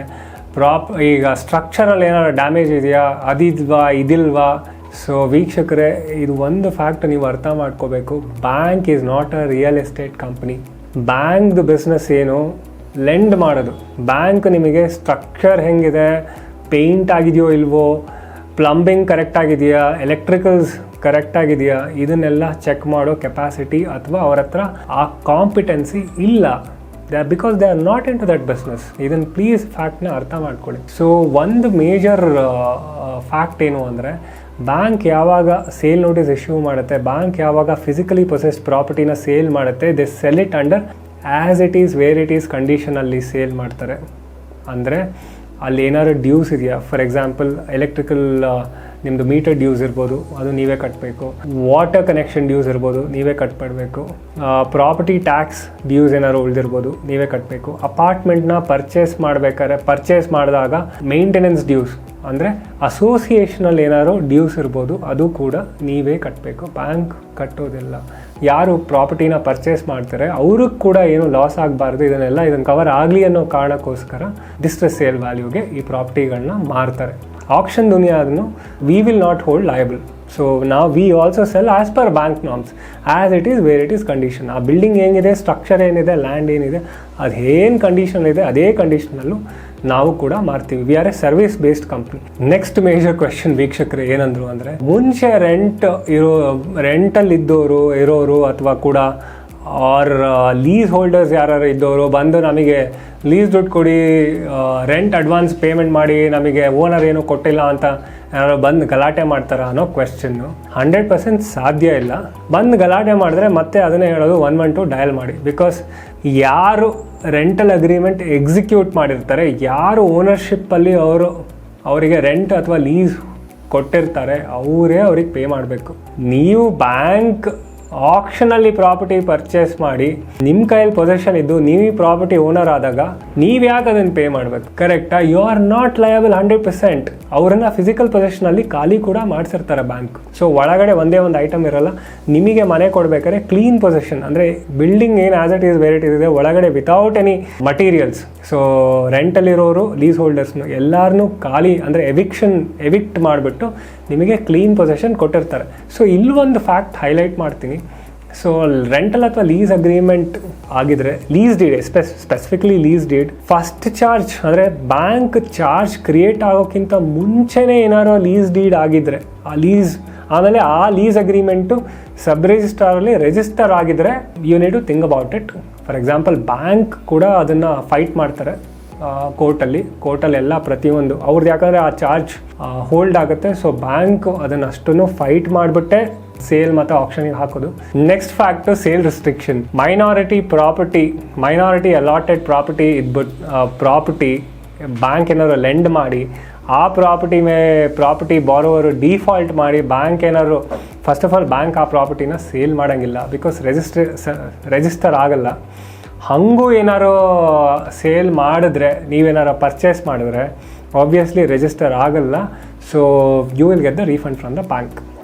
ಈಗ ಸ್ಟ್ರಕ್ಚರಲ್ಲಿ ಏನಾದ್ರು ಡ್ಯಾಮೇಜ್ ಇದೆಯಾ, ಇದಿಲ್ವಾ. ಸೊ ವೀಕ್ಷಕರೇ, ಇದು ಒಂದು ಫ್ಯಾಕ್ಟ್ ನೀವು ಅರ್ಥ ಮಾಡ್ಕೋಬೇಕು. Bank is not a real estate company. ಬ್ಯಾಂಕ್ದು ಬಿಸ್ನೆಸ್ ಏನು? ಲೆಂಡ್ ಮಾಡೋದು. ಬ್ಯಾಂಕ್ ನಿಮಗೆ ಸ್ಟ್ರಕ್ಚರ್ ಹೆಂಗಿದೆ, ಪೇಂಟ್ ಆಗಿದೆಯೋ ಇಲ್ವೋ, ಪ್ಲಂಬಿಂಗ್ ಕರೆಕ್ಟ್ ಆಗಿದೆಯಾ, ಎಲೆಕ್ಟ್ರಿಕಲ್ಸ್ ಕರೆಕ್ಟ್ ಆಗಿದೆಯಾ, ಇದನ್ನೆಲ್ಲ ಚೆಕ್ ಮಾಡೋ ಕೆಪಾಸಿಟಿ ಅಥವಾ ಅವ್ರ ಹತ್ರ ಆ ಕಾಂಪಿಟೆನ್ಸಿ ಇಲ್ಲ. Because they are not in to that business. ಇದನ್ನು ಪ್ಲೀಸ್ ಫ್ಯಾಕ್ಟ್ನ ಅರ್ಥ ಮಾಡ್ಕೊಳ್ಳಿ. ಸೊ ಒಂದು ಮೇಜರ್ ಫ್ಯಾಕ್ಟ್ ಏನು ಅಂದರೆ, ಬ್ಯಾಂಕ್ ಯಾವಾಗ ಸೇಲ್ ನೋಟಿಸ್ ಇಶ್ಯೂ ಮಾಡುತ್ತೆ, ಬ್ಯಾಂಕ್ ಯಾವಾಗ ಫಿಸಿಕಲಿ ಪೊಸೆಸ್ಡ್ ಪ್ರಾಪರ್ಟಿನ ಸೇಲ್ ಮಾಡುತ್ತೆ, they sell it under as it is where it is ಕಂಡೀಷನಲ್ಲಿ ಸೇಲ್ ಮಾಡ್ತಾರೆ. ಅಂದರೆ ಅಲ್ಲಿ ಏನಾದ್ರು ಡ್ಯೂಸ್ ಇದೆಯಾ, ಫಾರ್ ಎಕ್ಸಾಂಪಲ್ ಎಲೆಕ್ಟ್ರಿಕಲ್ ನಿಮ್ಮದು ಮೀಟರ್ ಡ್ಯೂಸ್ ಇರ್ಬೋದು, ಅದು ನೀವೇ ಕಟ್ಟಬೇಕು. ವಾಟರ್ ಕನೆಕ್ಷನ್ ಡ್ಯೂಸ್ ಇರ್ಬೋದು, ನೀವೇ ಕಟ್ಬಿಡಬೇಕು. ಪ್ರಾಪರ್ಟಿ ಟ್ಯಾಕ್ಸ್ ಡ್ಯೂಸ್ ಏನಾದ್ರು ಉಳಿದಿರ್ಬೋದು, ನೀವೇ ಕಟ್ಟಬೇಕು. ಅಪಾರ್ಟ್ಮೆಂಟ್ನ ಪರ್ಚೇಸ್ ಮಾಡಿದಾಗ ಮೇಂಟೆನೆನ್ಸ್ ಡ್ಯೂಸ್ ಅಂದರೆ ಅಸೋಸಿಯೇಷನಲ್ಲಿ ಏನಾದ್ರು ಡ್ಯೂಸ್ ಇರ್ಬೋದು, ಅದು ಕೂಡ ನೀವೇ ಕಟ್ಟಬೇಕು. ಬ್ಯಾಂಕ್ ಕಟ್ಟೋದಿಲ್ಲ. ಯಾರು ಪ್ರಾಪರ್ಟಿನ ಪರ್ಚೇಸ್ ಮಾಡ್ತಾರೆ ಅವ್ರಿಗೆ ಕೂಡ ಏನು ಲಾಸ್ ಆಗಬಾರ್ದು, ಇದನ್ನು ಕವರ್ ಆಗಲಿ ಅನ್ನೋ ಕಾರಣಕ್ಕೋಸ್ಕರ ಡಿಸ್ಟ್ರೆಸ್ ಸೇಲ್ ವ್ಯಾಲ್ಯೂಗೆ ಈ ಪ್ರಾಪರ್ಟಿಗಳನ್ನ ಮಾರ್ತಾರೆ. ಆಕ್ಷನ್ ದುನಿಯಾದನ್ನು we will not hold liable. So ನಾವು we also sell as per bank norms, as it is where it is condition. ಆ ಬಿಲ್ಡಿಂಗ್ ಏನಿದೆ, ಸ್ಟ್ರಕ್ಚರ್ ಏನಿದೆ, ಲ್ಯಾಂಡ್ ಏನಿದೆ, ಅದು ಏನು ಕಂಡೀಷನ್ ಇದೆ ಅದೇ ಕಂಡೀಷನಲ್ಲೂ ನಾವು ಕೂಡ ಮಾರ್ತೀವಿ. We are A service based company. Next major question ವೀಕ್ಷಕರು ಏನಂದ್ರು ಅಂದರೆ, ಮುಂಚೆ ರೆಂಟಲ್ಲಿ ಇರೋರು ಅಥವಾ ಕೂಡ ಆರ್ ಲೀಸ್ ಹೋಲ್ಡರ್ಸ್ ಯಾರು ಇದ್ದವರು ಬಂದು ನಮಗೆ ಲೀಸ್ ದುಡ್ಡು ಕೊಡಿ, ರೆಂಟ್ ಅಡ್ವಾನ್ಸ್ ಪೇಮೆಂಟ್ ಮಾಡಿ, ನಮಗೆ ಓನರ್ ಏನು ಕೊಟ್ಟಿಲ್ಲ ಅಂತ ಯಾರು ಬಂದು ಗಲಾಟೆ ಮಾಡ್ತಾರಾ ಅನ್ನೋ ಕ್ವೆಶ್ಚನ್ನು 100% ಸಾಧ್ಯ ಇಲ್ಲ. ಬಂದು ಗಲಾಟೆ ಮಾಡಿದ್ರೆ ಮತ್ತೆ ಅದನ್ನೇ ಹೇಳೋದು 112 ಡಯಲ್ ಮಾಡಿ. ಬಿಕಾಸ್ ಯಾರು ರೆಂಟಲ್ ಅಗ್ರಿಮೆಂಟ್ ಎಕ್ಸಿಕ್ಯೂಟ್ ಮಾಡಿರ್ತಾರೆ, ಯಾರು ಓನರ್ಶಿಪ್ಪಲ್ಲಿ ಅವರಿಗೆ ರೆಂಟ್ ಅಥವಾ ಲೀಸ್ ಕೊಟ್ಟಿರ್ತಾರೆ, ಅವರೇ ಅವ್ರಿಗೆ ಪೇ ಮಾಡಬೇಕು. ನೀವು ಬ್ಯಾಂಕ್ ಆಕ್ಷನಲ್ಲಿ ಪ್ರಾಪರ್ಟಿ ಪರ್ಚೇಸ್ ಮಾಡಿ ನಿಮ್ಮ ಕೈಯಲ್ಲಿ ಪೊಸೆಷನ್ ಇದ್ದು ನೀವು ಈ ಪ್ರಾಪರ್ಟಿ ಓನರ್ ಆದಾಗ ನೀವು ಯಾಕೆ ಅದನ್ನು ಪೇ ಮಾಡಬೇಕು? ಕರೆಕ್ಟಾ? You are not liable 100%. ಅವರನ್ನು ಫಿಸಿಕಲ್ ಪೊಸೆಷನಲ್ಲಿ ಖಾಲಿ ಕೂಡ ಮಾಡಿಸಿರ್ತಾರೆ ಬ್ಯಾಂಕ್. ಸೊ ಒಳಗಡೆ ಒಂದೇ ಒಂದು ಐಟಮ್ ಇರಲ್ಲ. ನಿಮಗೆ ಮನೆ ಕೊಡಬೇಕಾದ್ರೆ ಕ್ಲೀನ್ ಪೊಸೆಷನ್ ಅಂದರೆ ಬಿಲ್ಡಿಂಗ್ ಏನು as it is where it ಇದೆ ಒಳಗಡೆ ವಿತೌಟ್ ಎನಿ ಮಟೀರಿಯಲ್ಸ್. ಸೊ ರೆಂಟಲ್ಲಿರೋರು ಲೀಸ್ ಹೋಲ್ಡರ್ಸ್ನು ಎಲ್ಲರನ್ನೂ ಖಾಲಿ ಅಂದರೆ ಎವಿಕ್ಟ್ ಮಾಡಿಬಿಟ್ಟು ನಿಮಗೆ ಕ್ಲೀನ್ ಪೊಸೆಷನ್ ಕೊಟ್ಟಿರ್ತಾರೆ. ಸೊ ಇಲ್ಲೊಂದು ಫ್ಯಾಕ್ಟ್ ಹೈಲೈಟ್ ಮಾಡ್ತೀನಿ. ಸೊ ರೆಂಟಲ್ ಅಥವಾ ಲೀಸ್ ಅಗ್ರಿಮೆಂಟ್ ಆಗಿದ್ರೆ lease deed, specifically lease deed, first charge ಅಂದರೆ ಬ್ಯಾಂಕ್ ಚಾರ್ಜ್ ಕ್ರಿಯೇಟ್ ಆಗೋಕ್ಕಿಂತ ಮುಂಚೆನೇ ಏನಾರೋ ಲೀಸ್ ಡೀಡ್ ಆಗಿದ್ರೆ ಆಮೇಲೆ ಆ ಲೀಸ್ ಅಗ್ರಿಮೆಂಟು ಸಬ್ ರಿಜಿಸ್ಟ್ರಾರಲ್ಲಿ ರಿಜಿಸ್ಟರ್ ಆಗಿದ್ರೆ you need to think about it. For example bank ಕೂಡ ಅದನ್ನು ಫೈಟ್ ಮಾಡ್ತಾರೆ ಕೋರ್ಟಲ್ಲಿ ಎಲ್ಲ ಪ್ರತಿಯೊಂದು ಅವ್ರದ್ದು, ಯಾಕಂದರೆ ಆ ಚಾರ್ಜ್ ಹೋಲ್ಡ್ ಆಗುತ್ತೆ. ಸೊ ಬ್ಯಾಂಕ್ ಅದನ್ನು ಅಷ್ಟನ್ನು ಫೈಟ್ ಮಾಡಿಬಿಟ್ಟೆ ಸೇಲ್ ಮತ್ತು ಆಕ್ಷನ್ಗೆ ಹಾಕೋದು. Next fact, sale restriction. Minority allotted property bank ಏನಾದ್ರು ಲೆಂಡ್ ಮಾಡಿ ಆ ಪ್ರಾಪರ್ಟಿ ಬಾರೋವರು ಡಿಫಾಲ್ಟ್ ಮಾಡಿ ಬ್ಯಾಂಕ್ ಏನಾದ್ರು, ಫಸ್ಟ್ ಆಫ್ ಆಲ್ ಬ್ಯಾಂಕ್ ಆ ಪ್ರಾಪರ್ಟಿನ ಸೇಲ್ ಮಾಡೋಂಗಿಲ್ಲ. ಬಿಕಾಸ್ ರಿಜಿಸ್ಟರ್ ಆಗಲ್ಲ. ಹಾಗೂ ಏನಾರು ಸೇಲ್ ಮಾಡಿದ್ರೆ, ನೀವೇನಾರು ಪರ್ಚೇಸ್ ಮಾಡಿದ್ರೆ ಆಬ್ವಿಯಸ್ಲಿ ರಿಜಿಸ್ಟರ್ ಆಗಲ್ಲ. So you will get the refund from the bank.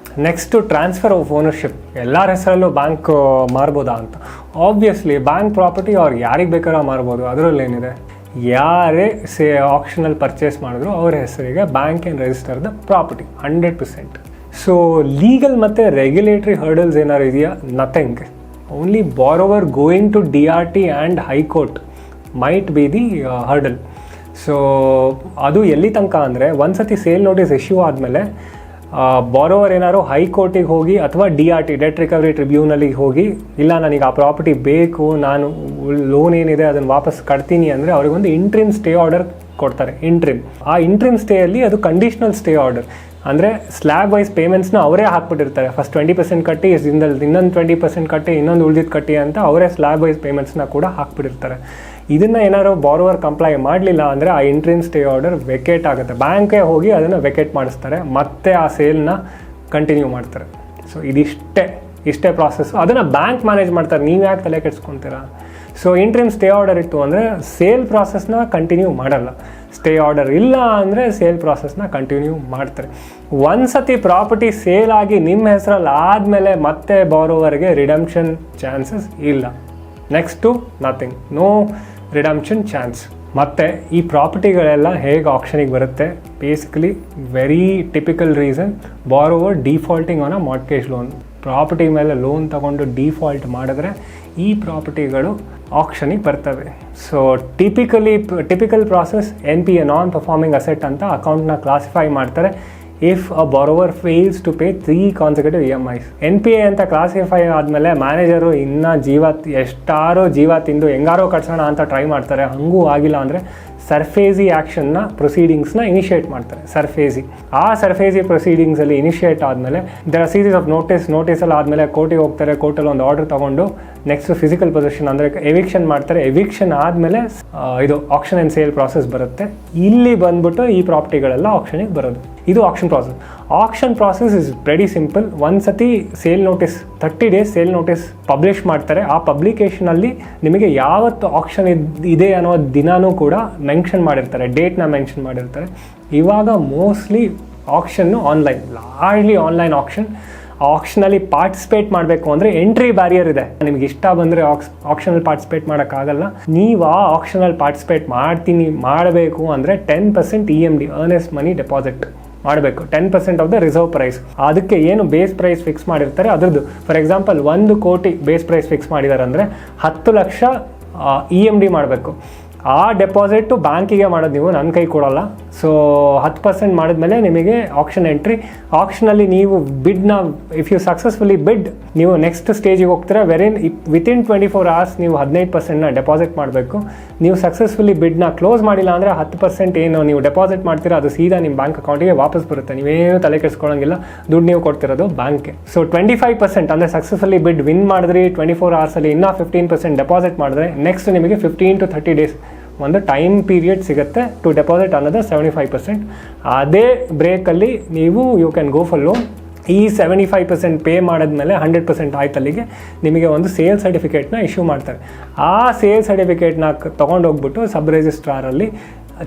Next transfer of ownership. ಎಲ್ಲರ ಹೆಸರಲ್ಲೂ ಬ್ಯಾಂಕ್ ಮಾರ್ಬೋದಾ ಅಂತ? ಆಬ್ವಿಯಸ್ಲಿ ಬ್ಯಾಂಕ್ ಪ್ರಾಪರ್ಟಿ ಅವ್ರಿಗೆ ಯಾರಿಗೆ ಬೇಕಾದ್ರೂ ಮಾರ್ಬೋದು. ಅದರಲ್ಲೇನಿದೆ, ಯಾರೇ ಆಕ್ಷನಲ್ಲಿ ಪರ್ಚೇಸ್ ಮಾಡಿದ್ರು ಅವ್ರ ಹೆಸರಿಗೆ bank can register the property 100%. So legal ಮತ್ತು ರೆಗ್ಯುಲೇಟರಿ ಹರ್ಡಲ್ಸ್ ಏನಾರು ಇದೆಯಾ? Nothing. Only borrower going to DRT and high court might be the hurdle. So ಅದು ಎಲ್ಲಿ ತನಕ ಅಂದರೆ, ಒಂದು ಸತಿ ಸೇಲ್ ನೋಟಿಸ್ ಇಶ್ಯೂ ಆದಮೇಲೆ ಬಾರೋವರ್ ಏನಾದ್ರು ಹೈಕೋರ್ಟಿಗೆ ಹೋಗಿ ಅಥವಾ DRT ಡೆಟ್ ರಿಕವರಿ ಟ್ರಿಬ್ಯೂನಲಿಗೆ ಹೋಗಿ, ಇಲ್ಲ ನನಗೆ ಆ ಪ್ರಾಪರ್ಟಿ ಬೇಕು, ನಾನು ಲೋನ್ ಏನಿದೆ ಅದನ್ನು ವಾಪಸ್ ಕಟ್ತೀನಿ ಅಂದರೆ ಅವ್ರಿಗೊಂದು ಇಂಟ್ರಿಮ್ ಸ್ಟೇ ಆರ್ಡರ್ ಕೊಡ್ತಾರೆ. ಆ ಇಂಟ್ರಿಮ್ ಸ್ಟೇಯಲ್ಲಿ ಅದು ಕಂಡೀಷ್ನಲ್ ಸ್ಟೇ ಆರ್ಡರ್ ಅಂದರೆ ಸ್ಲ್ಯಾಬ್ ವೈಸ್ ಪೇಮೆಂಟ್ಸ್ನ ಅವರೇ ಹಾಕ್ಬಿಟ್ಟಿರ್ತಾರೆ. ಫಸ್ಟ್ 20% ಕಟ್ಟಿ, ಇನ್ನೊಂದು 20% ಕಟ್ಟಿ, ಇನ್ನೊಂದು ಉಳಿದಿದ್ದು ಕಟ್ಟಿ ಅಂತ ಅವರೇ ಸ್ಲ್ಯಾಬ್ ವೈಸ್ ಪೇಮೆಂಟ್ಸ್ನ ಕೂಡ ಹಾಕ್ಬಿಟ್ಟಿರ್ತಾರೆ. ಇದನ್ನು ಏನಾದ್ರು ಬಾರೋವರ್ ಕಂಪ್ಲೈ ಮಾಡಲಿಲ್ಲ ಅಂದರೆ ಆ ಇಂಟ್ರಿಮ್ ಸ್ಟೇ ಆರ್ಡರ್ ವೆಕೇಟ್ ಆಗುತ್ತೆ. ಬ್ಯಾಂಕೇ ಹೋಗಿ ಅದನ್ನು ವೆಕೇಟ್ ಮಾಡಿಸ್ತಾರೆ, ಮತ್ತೆ ಆ ಸೇಲ್ನ ಕಂಟಿನ್ಯೂ ಮಾಡ್ತಾರೆ. ಸೊ ಇಷ್ಟೇ ಪ್ರಾಸೆಸ್ಸು. ಅದನ್ನು ಬ್ಯಾಂಕ್ ಮ್ಯಾನೇಜ್ ಮಾಡ್ತಾರೆ. ನೀವು ಯಾಕೆ ತಲೆ ಕೆಡಿಸ್ಕೊತೀರಾ? ಸೊ ಇಂಟ್ರಿಮ್ ಸ್ಟೇ ಆರ್ಡರ್ ಇತ್ತು ಅಂದರೆ ಸೇಲ್ ಪ್ರಾಸೆಸ್ನ ಕಂಟಿನ್ಯೂ ಮಾಡಲ್ಲ. ಸ್ಟೇ ಆರ್ಡರ್ ಇಲ್ಲ ಅಂದರೆ ಸೇಲ್ ಪ್ರಾಸೆಸ್ನ ಕಂಟಿನ್ಯೂ ಮಾಡ್ತಾರೆ. ಒಂದು ಸತಿ ಪ್ರಾಪರ್ಟಿ ಸೇಲ್ ಆಗಿ ನಿಮ್ಮ ಹೆಸರಲ್ಲಿ ಆದಮೇಲೆ ಮತ್ತೆ ಬಾರೋವರ್ಗೆ ರಿಡಂಪ್ಷನ್ ಚಾನ್ಸಸ್ ಇಲ್ಲ. Next nothing, no redemption chance. ಮತ್ತು ಈ ಪ್ರಾಪರ್ಟಿಗಳೆಲ್ಲ ಹೇಗೆ ಆಕ್ಷನಿಗೆ ಬರುತ್ತೆ, basically very typical reason, borrower defaulting on a mortgage loan. Property ಮೇಲೆ ಲೋನ್ ತಗೊಂಡು ಡಿಫಾಲ್ಟ್ ಮಾಡಿದ್ರೆ ಈ ಪ್ರಾಪರ್ಟಿಗಳು ಆಕ್ಷನಿಗೆ ಬರ್ತವೆ. So typical process NPA, non performing asset ಅಂತ ಅಕೌಂಟ್ನ ಕ್ಲಾಸಿಫೈ ಮಾಡ್ತಾರೆ if a borrower fails to pay 3 consecutive EMIs. NPA ಅಂತ ಕ್ಲಾಸಿಫೈ ಆದಮೇಲೆ ಮ್ಯಾನೇಜರು ಇನ್ನೂ ಎಷ್ಟಾರೋ ಜೀವ ತಿಂದು ಹೆಂಗಾರೋ ಕಟ್ಸೋಣ ಅಂತ ಟ್ರೈ ಮಾಡ್ತಾರೆ. ಹಂಗೂ ಆಗಿಲ್ಲ ಅಂದರೆ ಸರ್ಫೇಸಿ ಆ್ಯಕ್ಷನ್ನ ಪ್ರೊಸೀಡಿಂಗ್ಸ್ನ ಇನಿಷಿಯೇಟ್ ಮಾಡ್ತಾರೆ. ಆ ಸರ್ಫೇಸಿ ಪ್ರೊಸೀಡಿಂಗ್ಸಲ್ಲಿ ಇನಿಷಿಯೇಟ್ ಆದಮೇಲೆ ದರ್ ಆರ್ ಸೀರೀಸ್ ಆಫ್ ನೋಟಿಸಲ್ಲಿ ಆದಮೇಲೆ ಕೋರ್ಟಿಗೆ ಹೋಗ್ತಾರೆ. ಕೋರ್ಟಲ್ಲಿ ಒಂದು ಆರ್ಡರ್ ತೊಗೊಂಡು ನೆಕ್ಸ್ಟ್ ಫಿಸಿಕಲ್ ಪೊಸಿಷನ್ ಅಂದರೆ ಎವಿಕ್ಷನ್ ಮಾಡ್ತಾರೆ. ಎವಿಕ್ಷನ್ ಆದಮೇಲೆ ಇದು ಆಕ್ಷನ್ ಆ್ಯಂಡ್ ಸೇಲ್ ಪ್ರಾಸೆಸ್ ಬರುತ್ತೆ. ಇಲ್ಲಿ ಬಂದ್ಬಿಟ್ಟು ಈ ಪ್ರಾಪರ್ಟಿಗಳೆಲ್ಲ ಆಕ್ಷನಿಗೆ ಬರೋದು. ಇದು action process is very simple. ಒಂದು ಸತಿ sale notice 30 days sale notice publish ಮಾಡ್ತಾರೆ. ಆ ಪಬ್ಲಿಕೇಷನಲ್ಲಿ ನಿಮಗೆ ಯಾವತ್ತು ಆಕ್ಷನ್ ಇದೆ ಅನ್ನೋ ದಿನಾನೂ ಕೂಡ ಮೆನ್ಷನ್ ಮಾಡಿರ್ತಾರೆ, ಡೇಟ್ನ ಮೆನ್ಷನ್ ಮಾಡಿರ್ತಾರೆ. ಇವಾಗ ಮೋಸ್ಟ್ಲಿ ಆಕ್ಷನ್ನು ಆನ್ಲೈನ್, ಲಾರ್ಜ್ಲಿ ಆನ್ಲೈನ್ ಆಕ್ಷನಲ್ಲಿ ಪಾರ್ಟಿಸಿಪೇಟ್ ಮಾಡಬೇಕು ಅಂದರೆ ಎಂಟ್ರಿ ಬ್ಯಾರಿಯರ್ ಇದೆ. ನಿಮ್ಗೆ ಇಷ್ಟ ಬಂದರೆ ಆಕ್ಷನಲ್ಲಿ ಪಾರ್ಟಿಸಿಪೇಟ್ ಮಾಡೋಕ್ಕಾಗಲ್ಲ. ನೀವು ಆ ಆಕ್ಷನಲ್ಲಿ ಪಾರ್ಟಿಸಿಪೇಟ್ ಮಾಡಬೇಕು ಅಂದರೆ 10% EMD, ಅರ್ನೆಸ್ಟ್ ಮನಿ ಡೆಪಾಸಿಟ್ ಮಾಡಬೇಕು. 10% ಆಫ್ ದ ರಿಸರ್ವ್ ಪ್ರೈಸ್. ಅದಕ್ಕೆ ಏನು ಬೇಸ್ ಪ್ರೈಸ್ ಫಿಕ್ಸ್ ಮಾಡಿರ್ತಾರೆ ಅದ್ರದ್ದು. ಫಾರ್ ಎಕ್ಸಾಂಪಲ್ 1 ಕೋಟಿ ಬೇಸ್ ಪ್ರೈಸ್ ಫಿಕ್ಸ್ ಮಾಡಿದ್ದಾರೆ ಅಂದರೆ 10 ಲಕ್ಷ EMD ಮಾಡಬೇಕು. ಆ ಡೆಪಾಸಿಟ್ಟು ಬ್ಯಾಂಕಿಗೆ ಮಾಡೋದು ನೀವು, ನನ್ನ ಕೈ ಕೊಡೋಲ್ಲ. ಸೊ 10% ಮಾಡಿದ್ಮೇಲೆ ನಿಮಗೆ ಆಕ್ಷನ್ ಎಂಟ್ರಿ. ಆಕ್ಷನಲ್ಲಿ ನೀವು ಬಿಡ್ನ ಇಫ್ ಯು ಸಕ್ಸಸ್ಫುಲಿ ಬಿಡ್, ನೀವು ನೆಕ್ಸ್ಟ್ ಸ್ಟೇಜಿಗೆ ಹೋಗ್ತೀರಾ. ವಿತಿನ್ 24 hours ನೀವು 15%ನ ಡೆಪಾಸಿಟ್ ಮಾಡಬೇಕು. ನೀವು ಸಕ್ಸಸ್ಫುಲಿ ಬಿಡ್ನ ಕ್ಲೋಸ್ ಮಾಡಿಲ್ಲ ಅಂದರೆ 10% ಏನು ನೀವು ಡೆಪಾಸಿಟ್ ಮಾಡ್ತೀರಾ ಅದು ಸೀದಾ ನಿಮ್ಮ ಬ್ಯಾಂಕ್ ಅಕೌಂಟಿಗೆ ವಾಪಸ್ ಬರುತ್ತೆ. ನೀವೇನು ತಲೆ ಕೆಡಿಸ್ಕೊಳ್ಳೋಂಗಿಲ್ಲ, ದುಡ್ಡು ನೀವು ಕೊಡ್ತಿರೋದು ಬ್ಯಾಂಕ್ಗೆ. ಸೊ 25% ಅಂದರೆ ಸಕ್ಸಸ್ಫುಲಿ ಬಿಡ್ ವಿನ್ ಮಾಡಿದ್ರಿ 24 ಅವರ್ಸಲ್ಲಿ, ಇನ್ನೂ 15% ಡೆಪಾಸಿಟ್ ಮಾಡಿದ್ರೆ ನೆಕ್ಸ್ಟ್ ನಿಮಗೆ 15 to 30 days ಒಂದು ಟೈಮ್ ಪೀರಿಯಡ್ ಸಿಗುತ್ತೆ ಟು ಡೆಪಾಸಿಟ್ ಅನ್ನೋದು 75%. ಅದೇ ಬ್ರೇಕಲ್ಲಿ ನೀವು you can go for loan. ಈ 75% ಪೇ ಮಾಡಿದ್ಮೇಲೆ 100% ಆಯ್ತು, ಅಲ್ಲಿಗೆ ನಿಮಗೆ ಒಂದು ಸೇಲ್ ಸರ್ಟಿಫಿಕೇಟ್ನ ಇಶ್ಯೂ ಮಾಡ್ತಾರೆ. ಆ ಸೇಲ್ ಸರ್ಟಿಫಿಕೇಟ್ನ ತೊಗೊಂಡೋಗ್ಬಿಟ್ಟು ಸಬ್ ರಿಜಿಸ್ಟ್ರಾರಲ್ಲಿ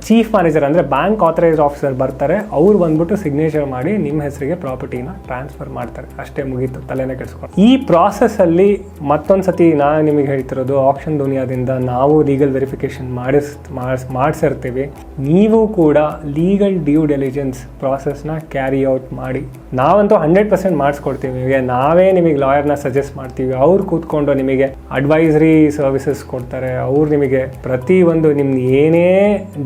ಚೀಫ್ ಮ್ಯಾನೇಜರ್ ಅಂದರೆ ಬ್ಯಾಂಕ್ ಆಥರೈಸ್ಡ್ ಆಫೀಸರ್ ಬರ್ತಾರೆ. ಅವ್ರು ಬಂದ್ಬಿಟ್ಟು ಸಿಗ್ನೇಚರ್ ಮಾಡಿ ನಿಮ್ಮ ಹೆಸರಿಗೆ ಪ್ರಾಪರ್ಟಿನ ಟ್ರಾನ್ಸ್ಫರ್ ಮಾಡ್ತಾರೆ. ಅಷ್ಟೇ, ಮುಗೀತು, ತಲೆನೇ ಕೆಡಿಸ್ಕೊಂಡು. ಈ ಪ್ರಾಸೆಸ್ಸಲ್ಲಿ ಮತ್ತೊಂದು ಸತಿ ನಾನು ನಿಮಗೆ ಹೇಳ್ತಿರೋದು, ಆಕ್ಷನ್ ದುನಿಯಾದಿಂದ ನಾವು ಲೀಗಲ್ ವೆರಿಫಿಕೇಷನ್ ಮಾಡಿಸಿರ್ತೀವಿ. ನೀವು ಕೂಡ ಲೀಗಲ್ ಡ್ಯೂ ಡಿಲಿಜೆನ್ಸ್ ಪ್ರಾಸೆಸ್ನ ಕ್ಯಾರಿ ಔಟ್ ಮಾಡಿ. ನಾವಂತೂ 100% ಮಾಡಿಸ್ಕೊಡ್ತೀವಿ. ನಾವೇ ನಿಮಗೆ ಲಾಯರ್ನ ಸಜೆಸ್ಟ್ ಮಾಡ್ತೀವಿ. ಅವ್ರು ಕೂತ್ಕೊಂಡು ನಿಮಗೆ ಅಡ್ವೈಸರಿ ಸರ್ವಿಸಸ್ ಕೊಡ್ತಾರೆ. ಅವ್ರು ನಿಮಗೆ ಪ್ರತಿಯೊಂದು ನಿಮ್ಮ ಏನೇ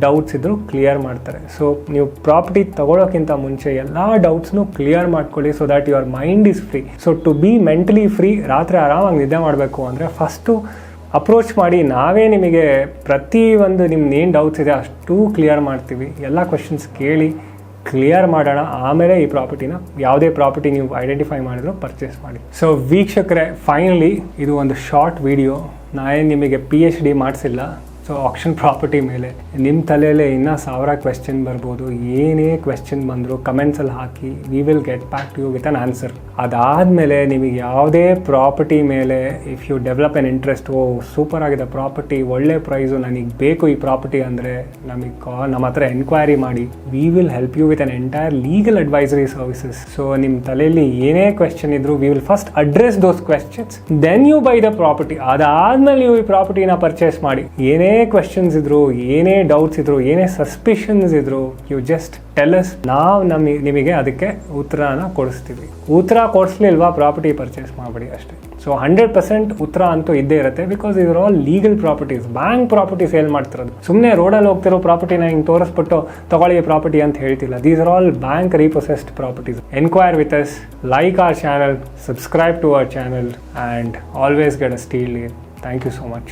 ಡೌಟ್ಸ್ ಇದ್ದರೂ ಕ್ಲಿಯರ್ ಮಾಡ್ತಾರೆ. ಸೊ ನೀವು ಪ್ರಾಪರ್ಟಿ ತಗೊಳ್ಳೋಕ್ಕಿಂತ ಮುಂಚೆ ಎಲ್ಲ ಡೌಟ್ಸ್ನು ಕ್ಲಿಯರ್ ಮಾಡ್ಕೊಳ್ಳಿ, so that your mind is free. So to be mentally free, ರಾತ್ರಿ ಆರಾಮಾಗಿ ನಿದ್ದೆ ಮಾಡಬೇಕು ಅಂದರೆ ಫಸ್ಟು ಅಪ್ರೋಚ್ ಮಾಡಿ. ನಾವೇ ನಿಮಗೆ ಪ್ರತಿಯೊಂದು ನಿಮ್ದೇನು ಡೌಟ್ಸ್ ಇದೆ ಅಷ್ಟು ಕ್ಲಿಯರ್ ಮಾಡ್ತೀವಿ. ಎಲ್ಲ ಕ್ವೆಶನ್ಸ್ ಕೇಳಿ ಕ್ಲಿಯರ್ ಮಾಡೋಣ. ಆಮೇಲೆ ಈ ಪ್ರಾಪರ್ಟಿನ, ಯಾವುದೇ ಪ್ರಾಪರ್ಟಿ ನೀವು ಐಡೆಂಟಿಫೈ ಮಾಡಿದ್ರು ಪರ್ಚೇಸ್ ಮಾಡಿ. ಸೊ ವೀಕ್ಷಕರೇ, ಫೈನಲಿ ಇದು ಒಂದು ಶಾರ್ಟ್ ವಿಡಿಯೋ. ನಾನೇನು ನಿಮಗೆ PhD ಮಾಡಿಸಿಲ್ಲ. ಸೊ ಆಕ್ಷನ್ ಪ್ರಾಪರ್ಟಿ ಮೇಲೆ ನಿಮ್ಮ ತಲೆಯಲ್ಲೇ ಇನ್ನೂ 1000 ಕ್ವೆಶ್ಚನ್ ಬರ್ಬೋದು. ಏನೇ ಕ್ವೆಶ್ಚನ್ ಬಂದರೂ ಕಮೆಂಟ್ಸಲ್ಲಿ ಹಾಕಿ, we will get back to you with an answer. ಅದಾದಮೇಲೆ ನಿಮಗೆ ಯಾವುದೇ ಪ್ರಾಪರ್ಟಿ ಮೇಲೆ if you develop an interest, super ಆಗಿದೆ ಪ್ರಾಪರ್ಟಿ, ಒಳ್ಳೆ ಪ್ರೈಸು, ನನಗೆ ಬೇಕು ಈ ಪ್ರಾಪರ್ಟಿ ಅಂದರೆ ನಮಗೆ ನಮ್ಮ ಹತ್ರ ಎನ್ಕ್ವೈರಿ ಮಾಡಿ. We will help you with an entire legal advisory services. So ನಿಮ್ಮ ತಲೆಯಲ್ಲಿ ಏನೇ ಕ್ವೆಶ್ಚನ್ ಇದ್ರು, we will first address those questions, then you buy the property. ಅದಾದಮೇಲೆ ನೀವು ಈ ಪ್ರಾಪರ್ಟಿನ ಪರ್ಚೇಸ್ ಮಾಡಿ. ಏನೇ ಕ್ವೆಶ್ಚನ್ಸ್ ಇದ್ರು, ಏನೇ ಡೌಟ್ಸ್ ಇದ್ರು, ಏನೇ ಸಸ್ಪಿಷನ್ಸ್ ಇದ್ರು, ಯು ಜಸ್ಟ್ ಟೆಲ್ ಅಸ್. ನಾವು ನಿಮಗೆ ಅದಕ್ಕೆ ಉತ್ತರನ ಕೊಡಿಸ್ತೀವಿ. ಉತ್ತರ ಕೊಡಿಸ್ಲಿಲ್ವಾ, ಪ್ರಾಪರ್ಟಿ ಪರ್ಚೇಸ್ ಮಾಡಬೇಡಿ ಅಷ್ಟೇ. ಸೊ 100% ಉತ್ತರ ಅಂತೂ ಇದ್ದೇ ಇರುತ್ತೆ. ಬಿಕಾಸ್ ಇವ್ರು all legal properties, bank property sale ಮಾಡ್ತಿರೋದು. ಸುಮ್ಮನೆ ರೋಡಲ್ಲಿ ಹೋಗ್ತಿರೋ ಪ್ರಾಪರ್ಟಿನ ಹಿಂಗೆ ತೋರಿಸ್ಬಿಟ್ಟು ತಗೊಳ್ಳಿ ಪ್ರಾಪರ್ಟಿ ಅಂತ ಹೇಳ್ತಿಲ್ಲ. These are all bank repossessed properties. Enquire with us, like our channel, subscribe to our channel, and always get a steel deal. Thank you so much.